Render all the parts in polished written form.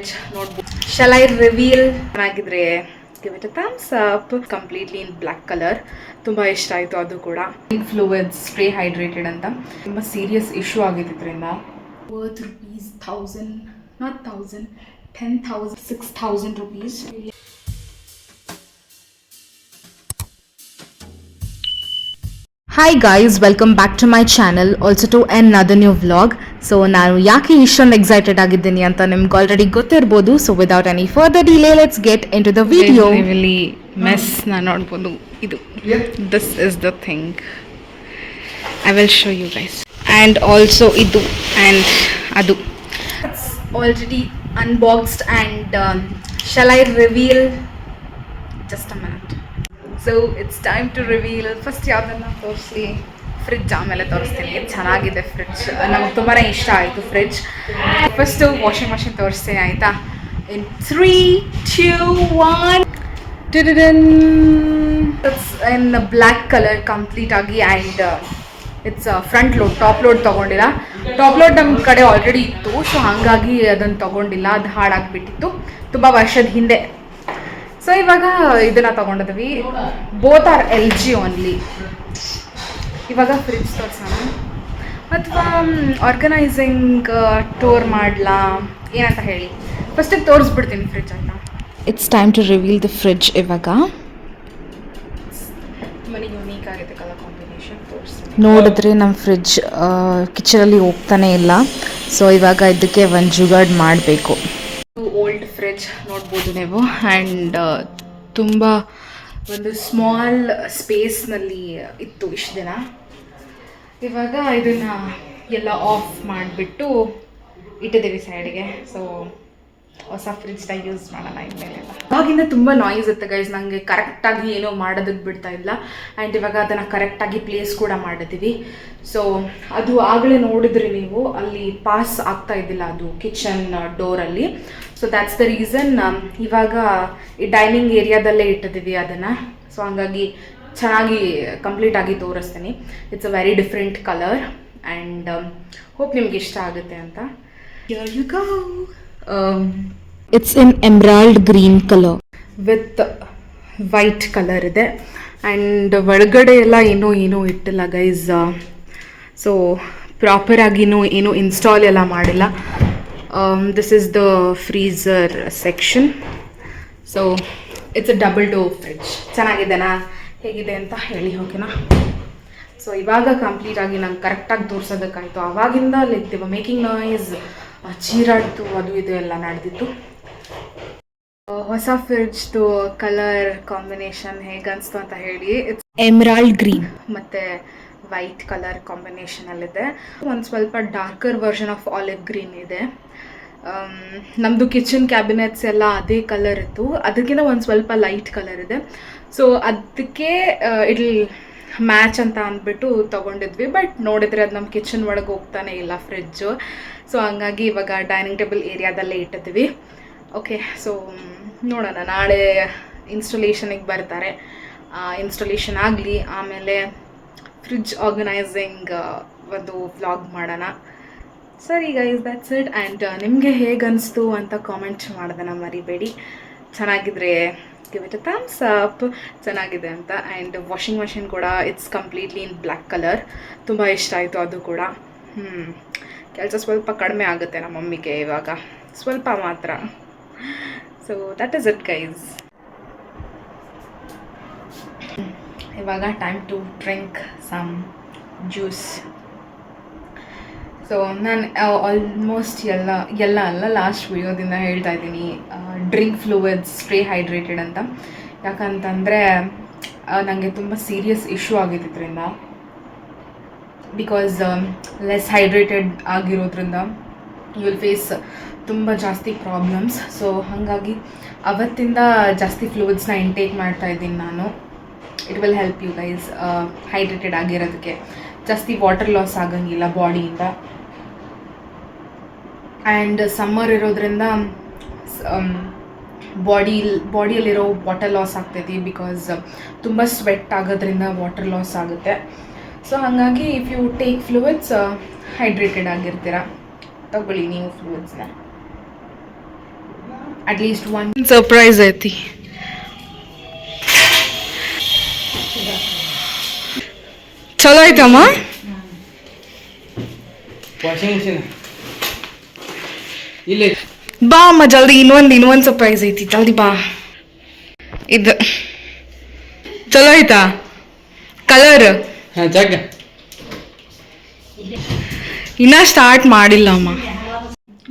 fridge ನೋಡ್ಬೋದು. Shall I reveal? ಚೆನ್ನಾಗಿದ್ರೆ give it a thumbs up. Completely in black color. ತುಂಬಾ ಇಷ್ಟ ಆಯಿತು ಅದು ಕೂಡ. Fluids stay hydrated ಅಂತ ತುಂಬಾ ಸೀರಿಯಸ್ ಇಶ್ಯೂ ಆಗಿದ್ದರಿಂದ worth rupees 1000 not 1000 10,000 6,000 rupees. Hi guys, welcome back to my channel, also to another new vlog. So ನಾನು ಯಾಕೆ ಇಷ್ಟೊಂದು ಎಕ್ಸೈಟೆಡ್ ಆಗಿದ್ದೀನಿ ಅಂತ ನಿಮ್ಗೆ ಆಲ್ರೆಡಿ ಗೊತ್ತಿರ್ಬೋದು. So without any further delay let's get into the video. Really mess ನಾನು ನೋಡ್ಬೋದು. ಇದು this is the thing, I will show you guys. And also ಇದು ಆ್ಯಂಡ್ ಅದು already unboxed. And shall I reveal? Just a minute. So it's time to reveal. First ಯಾವುದನ್ನು ತೋರಿಸಿ? Fridge ಆಮೇಲೆ ತೋರಿಸ್ತೀನಿ. ಚೆನ್ನಾಗಿದೆ ಫ್ರಿಡ್ಜ್, ನಮ್ಗೆ ತುಂಬಾ ಇಷ್ಟ ಆಯಿತು ಫ್ರಿಡ್ಜ್. ಫಸ್ಟು ವಾಷಿಂಗ್ ಮಷಿನ್ ತೋರಿಸ್ತೀನಿ ಆಯಿತಾ? In 3, 2, 1 it's in black colour complete ಆಗಿ. And it's front load, top load ತೊಗೊಂಡಿಲ್ಲ. ಟಾಪ್ ಲೋಡ್ ನಮ್ಮ ಕಡೆ ಆಲ್ರೆಡಿ ಇತ್ತು, ಸೊ ಹಾಗಾಗಿ ಅದನ್ನು ತೊಗೊಂಡಿಲ್ಲ, ಅದು ಹಾಳಾಗಿಬಿಟ್ಟಿತ್ತು ತುಂಬ ವರ್ಷದ ಹಿಂದೆ. ಸೊ ಇವಾಗ ಇದನ್ನು ತೊಗೊಂಡಿದ್ವಿ. Both are LG only. ಇವಾಗ ಫ್ರಿಡ್ಜ್ ತೋರಿಸೋಣ ಅಥವಾ ಆರ್ಗನೈಸಿಂಗ್ ಟೂರ್ ಮಾಡಲಾ ಏನಂತ ಹೇಳಿ? ಫಸ್ಟಿಗೆ ತೋರಿಸ್ಬಿಡ್ತೀನಿ ಫ್ರಿಡ್ಜ್ ಆಯಿತಾ? It's time to reveal the fridge. ಇವಾಗ ಮನೆ ಯೂನೀಕ್ ಆಗಿದೆ ಕಲರ್ ಕಾಂಬಿನೇಷನ್. ತೋರಿಸ್ತೀನಿ. ನೋಡಿದ್ರೆ ನಮ್ಮ ಫ್ರಿಡ್ಜ್ ಕಿಚನಲ್ಲಿ ಹೋಗ್ತಾನೆ ಇಲ್ಲ. ಸೊ ಇವಾಗ ಇದಕ್ಕೆ ಒಂದು ಜುಗಾಡ್ ಮಾಡಬೇಕು. ಓಲ್ಡ್ ಫ್ರಿಡ್ಜ್ ನೋಡ್ಬೋದು ನೀವು. ಆ್ಯಂಡ್ ತುಂಬ ಒಂದು ಸ್ಮಾಲ್ ಸ್ಪೇಸ್ನಲ್ಲಿ ಇತ್ತು ಇಷ್ಟು ದಿನ. ಇವಾಗ ಇದನ್ನು ಎಲ್ಲ ಆಫ್ ಮಾಡಿಬಿಟ್ಟು ಇಟ್ಟಿದ್ದೀವಿ ಸೈಡ್ಗೆ. ಸೊ ಹೊಸ ಫ್ರಿಡ್ಜ್ನ ಯೂಸ್ ಮಾಡೋಣ ಇನ್ಮೇಲೆ. ಅವಾಗಿಂದ ತುಂಬ ನಾಯ್ಸ್ ಇತ್ತು ಗೈಸ್, ನನಗೆ ಕರೆಕ್ಟಾಗಿ ಏನೋ ಮಾಡೋದಕ್ಕೆ ಬಿಡ್ತಾ ಇಲ್ಲ. ಆ್ಯಂಡ್ ಇವಾಗ ಅದನ್ನು ಕರೆಕ್ಟಾಗಿ ಪ್ಲೇಸ್ ಕೂಡ ಮಾಡಿದ್ದೀವಿ. ಸೊ ಅದು ಆಗಲೇ ನೋಡಿದ್ರಿ ನೀವು, ಅಲ್ಲಿ ಪಾಸ್ ಆಗ್ತಾ ಇದ್ದಿಲ್ಲ ಅದು ಕಿಚನ್ ಡೋರಲ್ಲಿ. ಸೊ ದ್ಯಾಟ್ಸ್ ದ ರೀಸನ್ ಇವಾಗ ಈ ಡೈನಿಂಗ್ ಏರಿಯಾದಲ್ಲೇ ಇಟ್ಟಿದ್ದೀವಿ ಅದನ್ನು. ಸೊ ಹಂಗಾಗಿ ಚೆನ್ನಾಗಿ ಕಂಪ್ಲೀಟಾಗಿ ತೋರಿಸ್ತೀನಿ. It's a very different colour and hope ನಿಮ್ಗೆ ಇಷ್ಟ ಆಗುತ್ತೆ ಅಂತ. Here you go. It's in emerald green color with white color ಇದೆ. ಆ್ಯಂಡ್ ಒಳಗಡೆ ಎಲ್ಲ ಏನೂ ಇಟ್ಟಿಲ್ಲ ಗೈಸ್. ಸೊ ಪ್ರಾಪರಾಗಿನೂ ಏನೂ ಇನ್ಸ್ಟಾಲ್ ಎಲ್ಲ ಮಾಡಿಲ್ಲ. This is the freezer section. So it's a double door fridge. ಚೆನ್ನಾಗಿದೆನಾ, ಹೇಗಿದೆ ಅಂತ ಹೇಳಿ ಓಕೆನಾ? ಸೊ ಇವಾಗ ಕಂಪ್ಲೀಟಾಗಿ ನಂಗೆ ಕರೆಕ್ಟಾಗಿ ತೋರಿಸೋದಕ್ಕಾಯಿತು. ಆವಾಗಿಂದ ಲೈಕ್ ಮೇಕಿಂಗ್ ನಾಯ್ಸ್, ಚೀರಾಡ್ತು, ಅದು ಇದು ಎಲ್ಲ ನಡೆದಿತ್ತು. ಹೊಸ ಫ್ರಿಡ್ಜ್ದು ಕಲರ್ ಕಾಂಬಿನೇಷನ್ ಹೇಗೆ ಅನಿಸ್ತು ಅಂತ ಹೇಳಿ. ಇಟ್ಸ್ ಎಮರಾಲ್ಡ್ ಗ್ರೀನ್ ಮತ್ತು ವೈಟ್ ಕಲರ್ ಕಾಂಬಿನೇಷನಲ್ಲಿದೆ. ಒಂದು ಸ್ವಲ್ಪ darker version of olive green ಇದೆ. ನಮ್ಮದು ಕಿಚನ್ ಕ್ಯಾಬಿನೆಟ್ಸ್ ಎಲ್ಲ ಅದೇ ಕಲರ್ ಇತ್ತು, ಅದಕ್ಕಿಂತ ಒಂದು ಸ್ವಲ್ಪ ಲೈಟ್ ಕಲರ್ ಇದೆ. ಸೊ ಅದಕ್ಕೆ ಇಟ್ಲ್ ಮ್ಯಾಚ್ ಅಂತ ಅಂದ್ಬಿಟ್ಟು ತೊಗೊಂಡಿದ್ವಿ. ಬಟ್ ನೋಡಿದರೆ ಅದು ನಮ್ಮ ಕಿಚನ್ ಒಳಗೆ ಹೋಗ್ತಾನೆ ಇಲ್ಲ ಫ್ರಿಡ್ಜು. ಸೊ ಹಂಗಾಗಿ ಇವಾಗ ಡೈನಿಂಗ್ ಟೇಬಲ್ ಏರಿಯಾದಲ್ಲೇ ಇಟ್ಟಿದ್ದೀವಿ. ಓಕೆ, ಸೊ ನೋಡೋಣ, ನಾಳೆ ಇನ್ಸ್ಟಾಲೇಷನಿಗೆ ಬರ್ತಾರೆ. ಇನ್ಸ್ಟಾಲೇಷನ್ ಆಗಲಿ, ಆಮೇಲೆ ಫ್ರಿಡ್ಜ್ ಆರ್ಗನೈಸಿಂಗ್ ಒಂದು ವ್ಲಾಗ್ ಮಾಡೋಣ. ಸರಿ ಗೈಸ್, ದಟ್ಸ್ ಇಟ್. ಆ್ಯಂಡ್ ನಿಮಗೆ ಹೇಗೆ ಅನಿಸ್ತು ಅಂತ ಕಾಮೆಂಟ್ ಮಾಡೋದನ್ನು ಮರಿಬೇಡಿ. ಚೆನ್ನಾಗಿದ್ರೆ give it a thumbs up, ಚೆನ್ನಾಗಿದೆ ಅಂತ. ಆ್ಯಂಡ್ ವಾಷಿಂಗ್ ಮಷಿನ್ ಕೂಡ it's completely in black colour. ತುಂಬ ಇಷ್ಟ ಆಯಿತು ಅದು ಕೂಡ. ಕೆಲಸ ಸ್ವಲ್ಪ ಕಡಿಮೆ ಆಗುತ್ತೆ ನಮ್ಮ ಮಮ್ಮಿಗೆ ಇವಾಗ, ಸ್ವಲ್ಪ ಮಾತ್ರ. So that is it guys. ಇವಾಗ time to drink some juice. So ನಾನು ಆಲ್ಮೋಸ್ಟ್ ಎಲ್ಲ ಅಲ್ಲ, ಲಾಸ್ಟ್ ವಿಡಿಯೋದಿಂದ ಹೇಳ್ತಾ ಇದ್ದೀನಿ ಡ್ರಿಂಕ್ ಫ್ಲೂಯಿಡ್ಸ್ ಸ್ಟೇ ಹೈಡ್ರೇಟೆಡ್ ಅಂತ. ಯಾಕಂತಂದರೆ ನನಗೆ ತುಂಬ ಸೀರಿಯಸ್ ಇಶ್ಯೂ ಆಗಿದ್ದರಿಂದ, ಬಿಕಾಸ್ ಲೆಸ್ ಹೈಡ್ರೇಟೆಡ್ ಆಗಿರೋದ್ರಿಂದ ಯು ವಿಲ್ ಫೇಸ್ ತುಂಬ ಜಾಸ್ತಿ ಪ್ರಾಬ್ಲಮ್ಸ್. ಸೊ ಹಾಗಾಗಿ ಅವತ್ತಿಂದ ಜಾಸ್ತಿ ಫ್ಲೂಯಿಡ್ಸ್ನ ಇಂಟೇಕ್ ಮಾಡ್ತಾ ಇದ್ದೀನಿ ನಾನು. It will help you guys hydrated ಆಗಿರೋದಕ್ಕೆ. ಜಾಸ್ತಿ ವಾಟರ್ ಲಾಸ್ ಆಗಂಗಿಲ್ಲ ಬಾಡಿಯಿಂದ. ಆ್ಯಂಡ್ ಸಮ್ಮರ್ ಇರೋದ್ರಿಂದ ಬಾಡಿಯಲ್ಲಿರೋ ವಾಟರ್ ಲಾಸ್ ಆಗ್ತೈತಿ, ಬಿಕಾಸ್ ತುಂಬ ಸ್ವೆಟ್ ಆಗೋದ್ರಿಂದ ವಾಟರ್ ಲಾಸ್ ಆಗುತ್ತೆ. ಸೊ ಹಾಗಾಗಿ if you take fluids hydrated ಆಗಿರ್ತೀರ. ತಗೊಳ್ಳಿ ನೀವು ಫ್ಲೂಯಿಡ್ಸ್ನ. ಅಟ್ಲೀಸ್ಟ್ ಒನ್ ಸರ್ಪ್ರೈಸ್ ಐತಿ. ಚಲೋ ಐತಮ್ಮ. ವಾಷಿಂಗ್ ಮಿಷಿನ್ ಇಲ್ಲ. ಬಾ ಅಮ್ಮ ಜಲ್ದಿ, ಇನ್ನೊಂದು ಸರ್ಪ್ರೈಸ್ ಐತಿ, ಜಲ್ದಿ ಬಾ. ಇದು ಚಲೋ ಐತಾ ಕಲರ್? ಜಗ್ ಇನ್ನ ಸ್ಟಾರ್ಟ್ ಮಾಡಿಲ್ಲ ಅಮ್ಮ.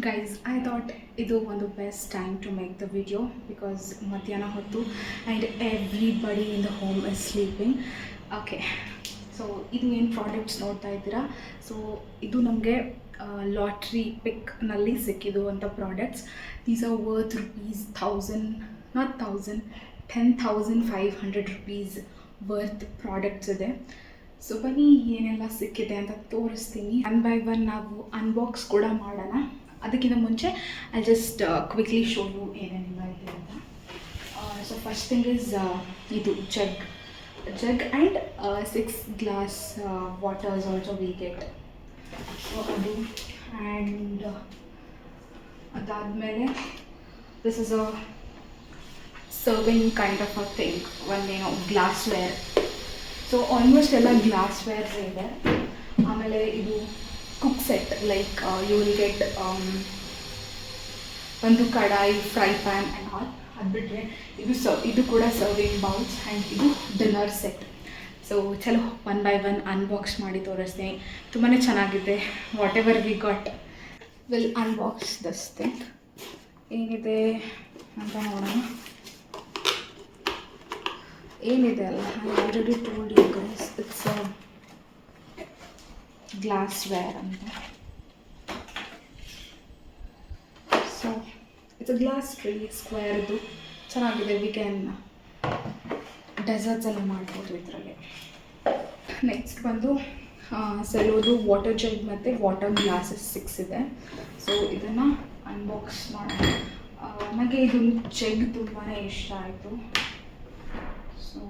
ಗೈಸ್, ಐ ಥಾಟ್ ಇದು ಒಂದು best time to make the video because ಮಧ್ಯಾಹ್ನ ಹೊತ್ತು and everybody in the home is sleeping. Okay, so ಇದು ಏನು ಪ್ರಾಡಕ್ಟ್ಸ್ ನೋಡ್ತಾ ಇದ್ದೀರಾ, ಸೊ ಇದು ನಮಗೆ ಲಾಟ್ರಿ ಪಿಕ್ನಲ್ಲಿ ಸಿಕ್ಕಿರುವಂಥ ಪ್ರಾಡಕ್ಟ್ಸ್. ದೀಸ್ ಆರ್ ವರ್ತ್ ₹1000, ನಾಟ್ 1000, 10,500 rupees ವರ್ತ್ ಪ್ರಾಡಕ್ಟ್ಸ್ ಇದೆ. ಸೊ ಬನ್ನಿ ಏನೆಲ್ಲ ಸಿಕ್ಕಿದೆ ಅಂತ ತೋರಿಸ್ತೀನಿ. 1 by 1 ನಾವು ಅನ್ಬಾಕ್ಸ್ ಕೂಡ ಮಾಡೋಣ. ಅದಕ್ಕಿಂತ ಮುಂಚೆ I just quickly show you ಏನೇನೆಲ್ಲ ಇದೆ ಅಂತ. ಸೊ ಫಸ್ಟ್ ಥಿಂಗ್ ಇಸ್ ಇದು jug and 6 glass waters also we get. So ಅದು ಆ್ಯಂಡ್ ಅದಾದಮೇಲೆ this is a serving kind of a thing, ಒಂದೇನೋ ಗ್ಲಾಸ್ವೇರ್. ಸೊ ಆಲ್ಮೋಸ್ಟ್ ಎಲ್ಲ ಗ್ಲಾಸ್ವೇರ್ಸ್ ಇದೆ. ಆಮೇಲೆ ಇದು cook set, like you will get ಒಂದು kadai, fry PAN and all. ಅದು ಬಿಟ್ಟರೆ ಇದು ಕೂಡ ಸರ್ವಿಂಗ್ ಬೌಲ್ಸ್ ಆ್ಯಂಡ್ ಇದು ಡಿನ್ನರ್ ಸೆಟ್. ಸೊ ಚಲೋ 1 by 1 ಅನ್ಬಾಕ್ಸ್ ಮಾಡಿ ತೋರಿಸ್ತೀನಿ. ತುಂಬಾ ಚೆನ್ನಾಗಿದೆ. Whatever we got will unbox this thing. ಏನಿದೆ ಅಂತ ನೋಡೋಣ. ಏನಿದೆ ಅಲ್ಲ, I already told you guys, it's glassware ಅಂತ. So it's a glass tree, ಸ್ಕ್ವೇರ್ದು ಚೆನ್ನಾಗಿದೆ. ವಿ ಕ್ಯಾನ್ ಡೆಸರ್ಟ್ಸ್ ಎಲ್ಲ ಮಾಡ್ಬೋದು ಇದರಲ್ಲಿ. ನೆಕ್ಸ್ಟ್ ಬಂದು ಸೆಲೋದು ವಾಟರ್ ಜಗ್ ಮತ್ತು ವಾಟರ್ ಗ್ಲಾಸಸ್ 6 ಇದೆ. ಸೊ ಇದನ್ನು ಅನ್ಬಾಕ್ಸ್ ಮಾಡೋಣ. ನನಗೆ ಇದು ಜಗ್ ತುಂಬಾ ಇಷ್ಟ ಆಯಿತು. ಸೊ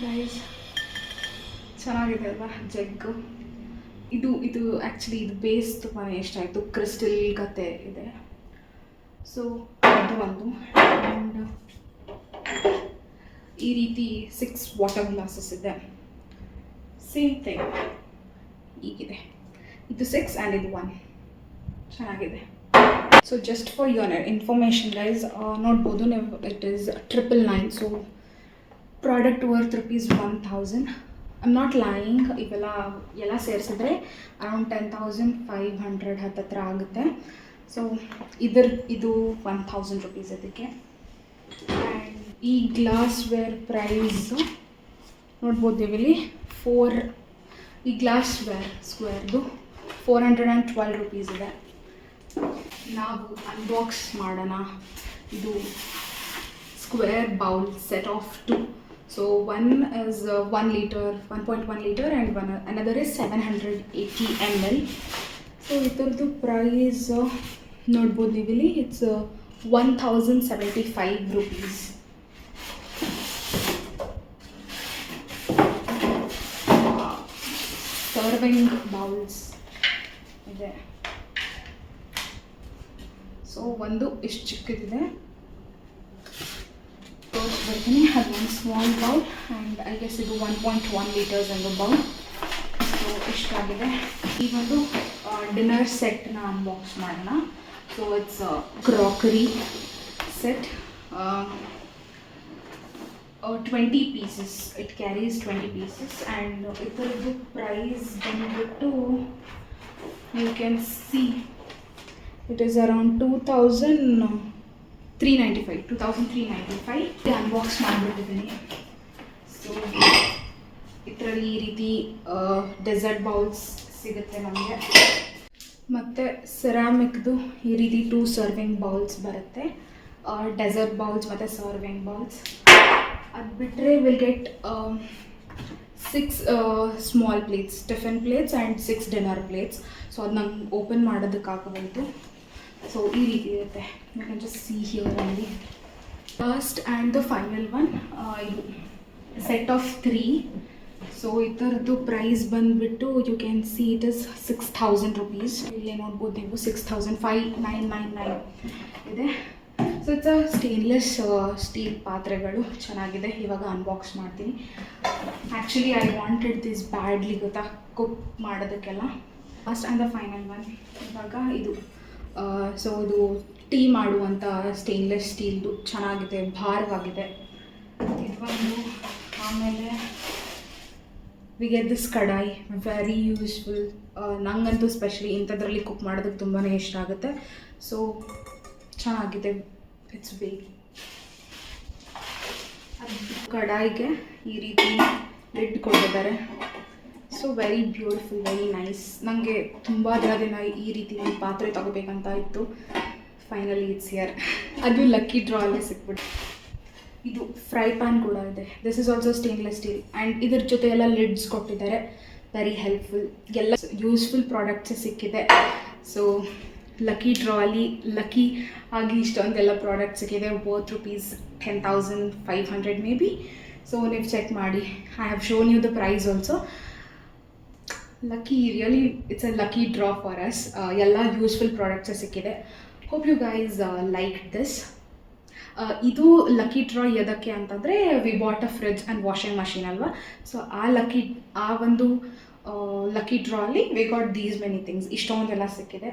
ಗೈಸ್, ಚೆನ್ನಾಗಿದೆ ಅಲ್ವಾ ಜಗ್ಗು. ಇದು ಆ್ಯಕ್ಚುಲಿ ಇದು ಬೇಸ್ ತುಂಬಾ ಇಷ್ಟ ಆಯಿತು. ಕ್ರಿಸ್ಟಲ್ ಗತೆ ಇದೆ. ಸೊ ಅದು ಒಂದು. ಆ್ಯಂಡ್ ಈ ರೀತಿ 6 ವಾಟರ್ ಗ್ಲಾಸಸ್ ಇದೆ. ಸೇಮ್ ಥಿಂಗ್ ಹೀಗಿದೆ. ಇದು 6 ಆ್ಯಂಡ್ ಇದು 1. ಚೆನ್ನಾಗಿದೆ. So just for your information guys, ನೋಡ್ಬೋದು ನೀವು, it is 999. So product worth ₹1000. I am not lying. ಇವೆಲ್ಲ ಸೇರಿಸಿದ್ರೆ ಅರೌಂಡ್ 10,500 ಹತ್ತತ್ರ ಆಗುತ್ತೆ. ಸೊ ಇದು 1000 rupees ಅದಕ್ಕೆ. ಆ್ಯಂಡ್ ಈ ಗ್ಲಾಸ್ವೇರ್ ಪ್ರೈಸು ನೋಡ್ಬೋದು ನೀವಿಲ್ಲಿ. ಈ ಗ್ಲಾಸ್ವೇರ್ ಸ್ಕ್ವೇರ್ದು 412 rupees ಇದೆ. ನಾವು ಅನ್ಬಾಕ್ಸ್ ಮಾಡೋಣ. ಇದು square bowl set of 2. So one is 1 liter, 1.1 liter and another is 780 ml. So ಇದ್ರದ್ದು ಪ್ರೈಸ್ ನೋಡ್ಬೋದು ನೀವಿಲ್ಲಿ. It's 1075 rupees. ಸರ್ವಿಂಗ್ ಬೌಲ್ಸ್ ಇದೆ. ಸೊ ಒಂದು ಇಷ್ಟು ಚಿಕ್ಕದಿದೆ, ಬರ್ತೀನಿ. ಅದು ಒಂದು small bowl and I guess ಇದು 1.1 liters ಒಂದು ಬೌಲ್. ಸೊ ಇಷ್ಟಾಗಿದೆ. ಈ ಒಂದು ಡಿನ್ನರ್ ಸೆಟ್ನ ಅನ್ಬಾಕ್ಸ್ ಮಾಡೋಣ. So it's crockery set, 20 pieces. It carries 20 pieces and ಇದರದ್ದು ಪ್ರೈಸ್ ಬಂದುಬಿಟ್ಟು you can see it is around 2,395. Unbox ಮಾಡಿಬಿಟ್ಟಿದ್ದೀನಿ. ಸೊ ಇದರಲ್ಲಿ ಈ ರೀತಿ ಡೆಸರ್ಟ್ ಬೌಲ್ಸ್ ಸಿಗುತ್ತೆ ನಮಗೆ. ಮತ್ತು ಸೆರಾಮಿಕ್ದು ಈ ರೀತಿ 2 ಸರ್ವಿಂಗ್ ಬೌಲ್ಸ್ ಬರುತ್ತೆ. ಡೆಸರ್ಟ್ ಬೌಲ್ಸ್ ಮತ್ತು ಸರ್ವಿಂಗ್ ಬೌಲ್ಸ್. ಅದು ಬಿಟ್ಟರೆ will get 6 small plates, tiffin plates and 6 dinner plates. So ಅದು ನಂಗೆ ಓಪನ್ ಮಾಡೋದಕ್ಕಾಗಬಹುದು. ಸೊ ಈ ರೀತಿ ಇರುತ್ತೆ. You can just see here ಅಲ್ಲಿ. Last and the final one, ಇದು ಸೆಟ್ ಆಫ್ 3. ಸೊ ಇದರದ್ದು ಪ್ರೈಸ್ ಬಂದುಬಿಟ್ಟು you can see it is 6,000 rupees. ಇಲ್ಲೇ ನೋಡ್ಬೋದು ನೀವು 6,599 ಇದೆ. ಸೊ ಇಟ್ಸ್ ಸ್ಟೇನ್ಲೆಸ್ ಸ್ಟೀಲ್ ಪಾತ್ರೆಗಳು ಚೆನ್ನಾಗಿದೆ. ಇವಾಗ ಅನ್ಬಾಕ್ಸ್ ಮಾಡ್ತೀನಿ. Actually I wanted this badly, ಗೊತ್ತಾ, ಕುಕ್ ಮಾಡೋದಕ್ಕೆಲ್ಲ. Last and the final one ಇವಾಗ ಇದು. ಸೊ ಇದು ಟೀ ಮಾಡುವಂಥ ಸ್ಟೇನ್ಲೆಸ್ ಸ್ಟೀಲ್ದು ಚೆನ್ನಾಗಿದೆ, ಭಾರವಾಗಿದೆ ಇವಾಗ. ಆಮೇಲೆ ವಿ ಗೆಟ್ ದಿಸ್ ಕಡಾಯಿ, ವೆರಿ ಯೂಸ್ಫುಲ್. ನಂಗಂತೂ ಸ್ಪೆಷಲಿ ಇಂಥದ್ರಲ್ಲಿ ಕುಕ್ ಮಾಡೋದಕ್ಕೆ ತುಂಬಾ ಇಷ್ಟ ಆಗುತ್ತೆ. ಸೊ ಚೆನ್ನಾಗಿದೆ, ಇಟ್ಸ್ ವೇರಿ. ಕಡಾಯಿಗೆ ಈ ರೀತಿ ಲಿಡ್ ಕೊಟ್ಟಿದ್ದಾರೆ. So very beautiful, very nice. ನನಗೆ ತುಂಬ ದಿನ ಈ ರೀತಿ ಒಂದು ಪಾತ್ರೆ ತಗೋಬೇಕಂತ ಇತ್ತು. Finally it's here. ಅದು ಲಕ್ಕಿ ಡ್ರಾ ಅಲ್ಲೇ ಸಿಕ್ಬಿಟ್ಟು. ಇದು ಫ್ರೈ ಪ್ಯಾನ್ ಕೂಡ ಇದೆ. This is also stainless steel and ಇದ್ರ ಜೊತೆ ಎಲ್ಲ ಲಿಡ್ಸ್ ಕೊಟ್ಟಿದ್ದಾರೆ. Very helpful. ಎಲ್ಲ ಯೂಸ್ಫುಲ್ ಪ್ರಾಡಕ್ಟ್ಸ್ ಸಿಕ್ಕಿದೆ. ಸೊ ಲಕ್ಕಿ ಡ್ರಾ ಅಲ್ಲಿ ಲಕ್ಕಿ ಆಗಿ ಇಷ್ಟೊಂದೆಲ್ಲ ಪ್ರಾಡಕ್ಟ್ ಸಿಕ್ಕಿದೆ. Both ₹10,500 maybe. ಸೊ ನೀವು ಚೆಕ್ ಮಾಡಿ. I have shown you the price also. Lucky, really it's a lucky draw for us. ಎಲ್ಲ ಯೂಸ್ಫುಲ್ ಪ್ರಾಡಕ್ಟ್ಸೇ ಸಿಕ್ಕಿದೆ. Hope you guys like this. ಇದು ಲಕ್ಕಿ ಡ್ರಾ ಎದಕ್ಕೆ ಅಂತಂದರೆ, we bought a fridge and washing machine ಅಲ್ವಾ. So ಆ ಒಂದು lucky draw ಅಲ್ಲಿ we got these many things. ಇಷ್ಟೊಂದೆಲ್ಲ ಸಿಕ್ಕಿದೆ.